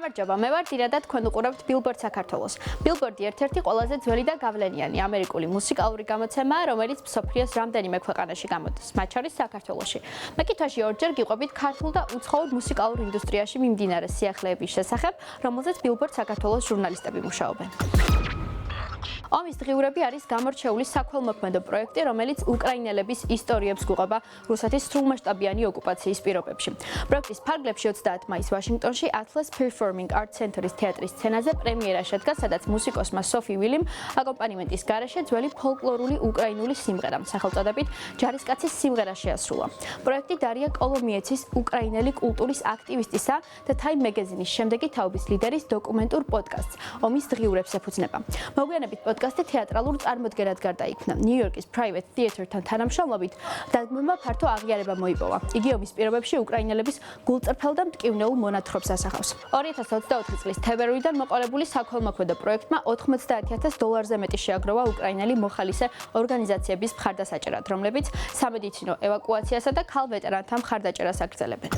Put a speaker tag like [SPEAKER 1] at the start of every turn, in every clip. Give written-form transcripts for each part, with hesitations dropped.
[SPEAKER 1] გამარჯობა, მე ვარ დირა და თქვენ უყურებთ Billboard საქართველოს. Billboard-ი ერთ-ერთი ყველაზე ძველი და გავლენიანი ამერიკული მუსიკალური გამოცემაა, რომელიც მსოფლიოს რამდენიმე ქვეყანაში გამოდის, მათ შორის საქართველოში. მე თვითონში ორჯერ გიყვებით ქართულ და უცხოურ მუსიკალურ ინდუსტრიაში მიმდინარე სიახლეების შესახებ, რომელზეც Billboard საქართველოს ჟურნალისტები მუშაობენ. ომის დღიურები არის გამორჩეული საქველმოქმედო პროექტი, რომელიც უკრაინელების ისტორიებს გვიყვება რუსეთის სრულმასშტაბიანი ოკუპაციის პირობებში. პროექტის ფარგლებში 30 მაისს ვაშინგტონში Atlas Performing Arts Center-ის თეატრის სცენაზე პრემიერა შედგა, სადაც მუსიკოსმა სოფი ვილიმ აკომპანიმენტის გარეშე ძველი ფოლკლორული უკრაინული სიმღერა, სახელწოდებით ჯარისკაცის სიმღერა შეასრულა. პროექტი დარია კოლომიეცის უკრაინელი კულტურის აქტივისტისა და Time Magazine-ის შემდეგი თაობის ლიდერის დოკუმენტურ პოდკასტს ომის დღიურებს ეფუძნება. მოგვიანებით პოდკასტი თეატრალურ წარმოდგენად გარდაიქმნა. ნიუ-იორკის Private Theatre-თან თანამშრომლობით დადგმებმა ფართო აღიარება მოიპოვა. იგი ომის პირობებში უკრაინელების გულწრფელ და მტკივნეულ მონათხრობს ასახავს. 2024 წლის თებერვლიდან მოყოლებული საქველმოქმედო პროექტმა $90,000-ზე მეტი შეაგროვა უკრაინელი მოხალისე ორგანიზაციების მხარდასაჭერად, რომლებიც სამედიცინო ევაკუაციასა და ქალ ვეტერანთა მხარდაჭერას აგრძელებენ.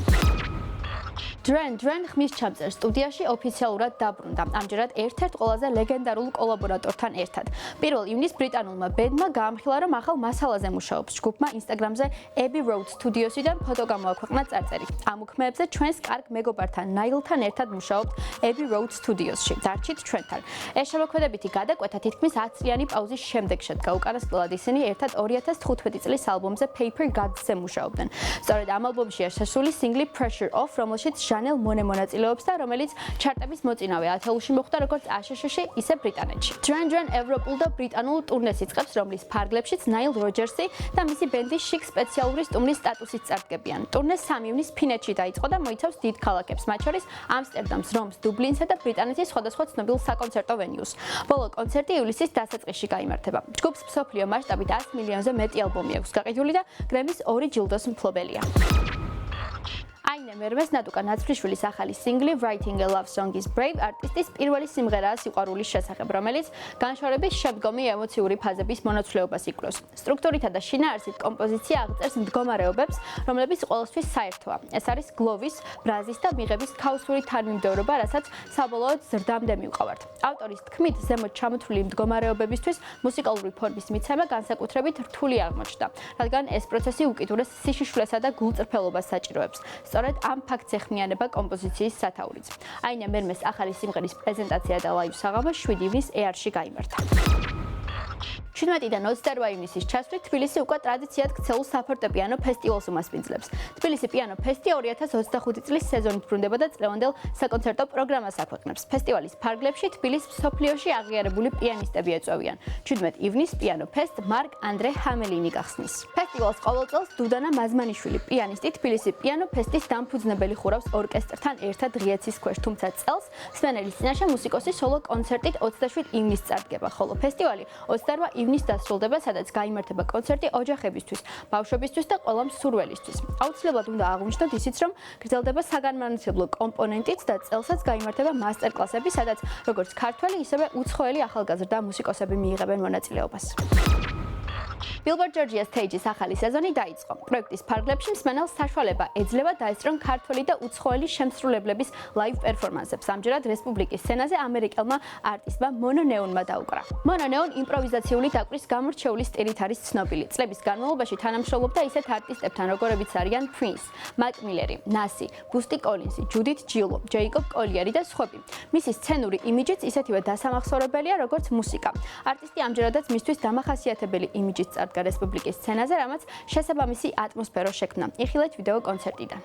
[SPEAKER 1] Dren ხმის ჩამწერ სტუდიაში ოფიციალურად დაბრუნდა. ამჯერად ერთ-ერთ ყველაზე ლეგენდარულ კოლაბორატორთან ერთად. 1 ივნისს ბრიტანულმა ბენდმა გაამხილა, რომ ახალ მასალაზე მუშაობს. ჯგუფმა Instagram-ზე Abbey Road Studios-იდან ფოტო გამოაქვეყნა წარწერით. ამ უქმეებზე ჩვენს კარგ მეგობართან ნაილთან ერთად მუშაობთ Abbey Road Studios-ში. დარჩით ჩვენთან. ეს შემოქმედებითი გადაკვეთა თითქმის 10 წლიანი პაუზის შემდეგ შედგა. უკანასკნელად ისინი ერთად 2015 წლის ალბომზე Paper Gods-ზე მუშაობდნენ. სწორედ ამ ალბომშია შესული სინგლი Pressure Off, რომელშიც ჟანელ მონე მონაწილეობს და რომელიც ჩარტების მოწინავე ათეულში მოხვდა როგორც აშშ-ში, ისე ბრიტანეთში. Dren ევროპულ და ბრიტანულ ტურნეს იწყებს, რომლის ფარგლებშიც Nile Rodgers-ი და მისი ბენდი Chic სპეციალური სტუმრის სტატუსით წარდგებიან. ტურნე 3 ივნისს ფინეთში დაიწყო და მოიცავს დიდ ქალაქებს, მათ შორის ამსტერდამს, რომს, დუბლინსა და ბრიტანეთის სხვადასხვა ცნობილ საკონცერტო ვენიუს. ბოლო კონცერტი ივლისის დასაწყისში გაიმართება. ჯგუფს მსოფლიო მასშტაბით 100 მილიონზე მეტი ალბომი აქვს გაყიდული და Grammy-ის 2 ჯილდოს მფლობელია. აინე მერვეს ნატუკა ნაცვლიშვილის ახალი სინგლი Writing a Love Song is Brave არტისტის პირველი სიმღერაა სიყვარულის შესახებ, რომელიც განშორების შემდგომი ემოციური ფაზების მონაცვლეობას იკვლევს. სტრუქტურითა და შინაარსით კომპოზიცია აღწერს მდგომარეობებს, რომლებიც ყოველთვის საერთოა. ეს არის გლოვის, ბრაზის და მიღების ქაოსური თანმიმდევრობა, რასაც საბოლოოდ ზრდამდე მივყავართ. ავტორის თქმით, ზემოთ ჩამოთვლილი მდგომარეობებისთვის მუსიკალური ფორმის მიცემა განსაკუთრებით რთული აღმოჩნდა, რადგან ეს პროცესი უკიდურეს სიშიშვლესა და გულწრფელობას საჭიროებს. სწორედ ამ ფაქტს ეხმიანება კომპოზიციის სათაურიც. აინე მერმეს ახალი სიმღერის პრეზენტაცია და ლაივ საღამო 7 ივნისს ER-ში გაიმართა. 17-დან 28 ივნისის ჩასვლით თბილისი უკვე ტრადიციად ქცეულ საფორტეპიანო ფესტივალს უმასპინძლებს. თბილისი პიანო ფესტი 2025 წლის სეზონით ბრუნდება და წლევანდელ საკონცერტო პროგრამას აქვეყნებს. ფესტივალის ფარგლებში თბილისის მსოფლიოში აღიარებული პიანისტები ეწვევიან. 17 ივნისს პიანო ფესტ მარკ ანდრე ჰამელინი გახსნის. ფესტივალს ყოველ წელს დუდანა მაზმანიშვილი, პიანისტი, თბილისი პიანო ფესტის დამფუძნებელი ხურავს ორკესტრთან ერთად ღიაცის ქვეშ, თუმცა წელს სვენელის წინაშე მუსიკოსის სოლო კონცერტით 27 ივნისს წარდგება, ხოლო ფესტივალი 28 ივნისს დასრულდება, სადაც გაიმართება კონცერტი ოჯახებისთვის, ბავშვებისთვის და ყველა მსურველისთვის. აუცილებლად უნდა აღვნიშნოთ ისიც, რომ გრძელდება საგანმანათლებლო კომპონენტიც და წელსაც გაიმართება მასტერკლასები, სადაც როგორც ქართველი, ისევე უცხოელი ახალგაზრდა მუსიკოსები მიიღებენ მონაწილეობას. Billboard Georgia Stage-ის ახალი სეზონი დაიწყო. პროექტის ფარგლებში მსმენელს საშუალება ეძლევა დაესწრონ ქართველი და უცხოელი შემსრულებლების ლაივ პერფორმანსებს. ამჯერად რესპუბლიკის სცენაზე ამერიკელმა არტისტმა Mono Neon-მა დაუკრა. Mono Neon იმპროვიზაციული დაკვრის გამორჩეული სტილით არის ცნობილი. წლების განმავლობაში თანამშრომლობდა ისეთ არტისტებთან, როგორებიც არიან Prince, Mac Miller, Nasi, Bootsy Collins, Judith Gillo, Jacob Collier და სხვები. მისი სცენური იმიჯიც ისეთივე დასამახსოვრებელია, როგორც მუსიკა. არტისტი ამჯერადაც მისთვის დამახასიათებელი იმიჯით წარდგა რესპუბლიკის სცენაზე, რამაც შესაბამისი ატმოსფერო შექმნა. იხილეთ ვიდეო კონცერტიდან.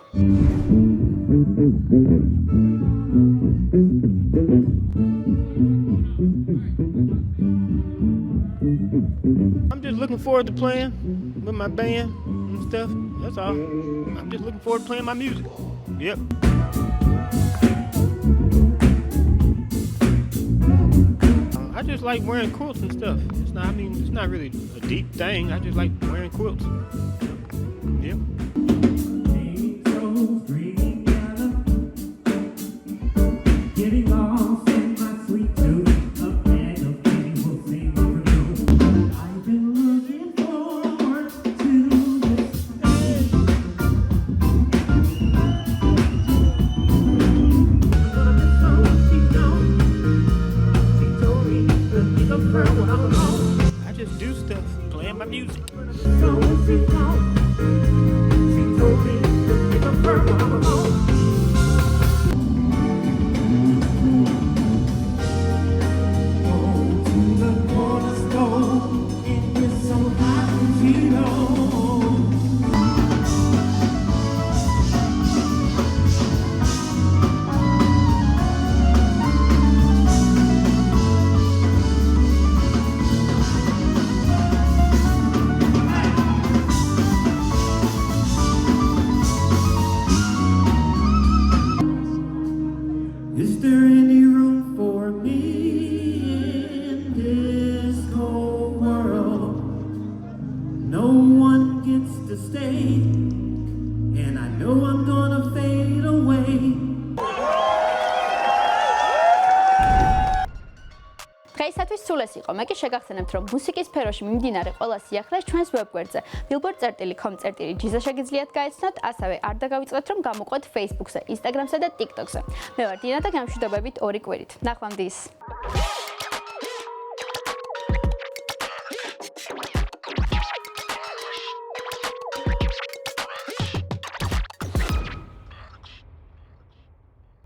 [SPEAKER 2] I'm just looking forward to playing with my band and stuff. That's all. I'm just looking forward to playing my music. Yep. I just like wearing quilts and stuff. It's not really a deep thing. I just like wearing quilts. Yep.
[SPEAKER 3] Getting lost in my sweet tooth. I've been looking forward to this day. A little bit so
[SPEAKER 2] I just do stuff, playing my music.
[SPEAKER 3] So when she called, she told me to pick up her alone. Go to the corner store and get some hot Cheetos. Is there any room for me in this cold world? No one gets to stay, and I know I'm gonna fade away.
[SPEAKER 1] დღეისათვის სულ ეს იყო. მე კი შეგახსენებთ, რომ მუსიკის სფეროში მიმდინარე ყველა სიახლეს ჩვენს ვებგვერდზე billboard.com/jiza შეგიძლიათ გაეცნოთ, ასევე არ დაგავიწყდეთ, რომ გამოყვეთ Facebook-ზე, Instagram-სა და TikTok-ზე. მე ვარ დინა და გამშვიდობებით ორი კვირით. ნახვამდის.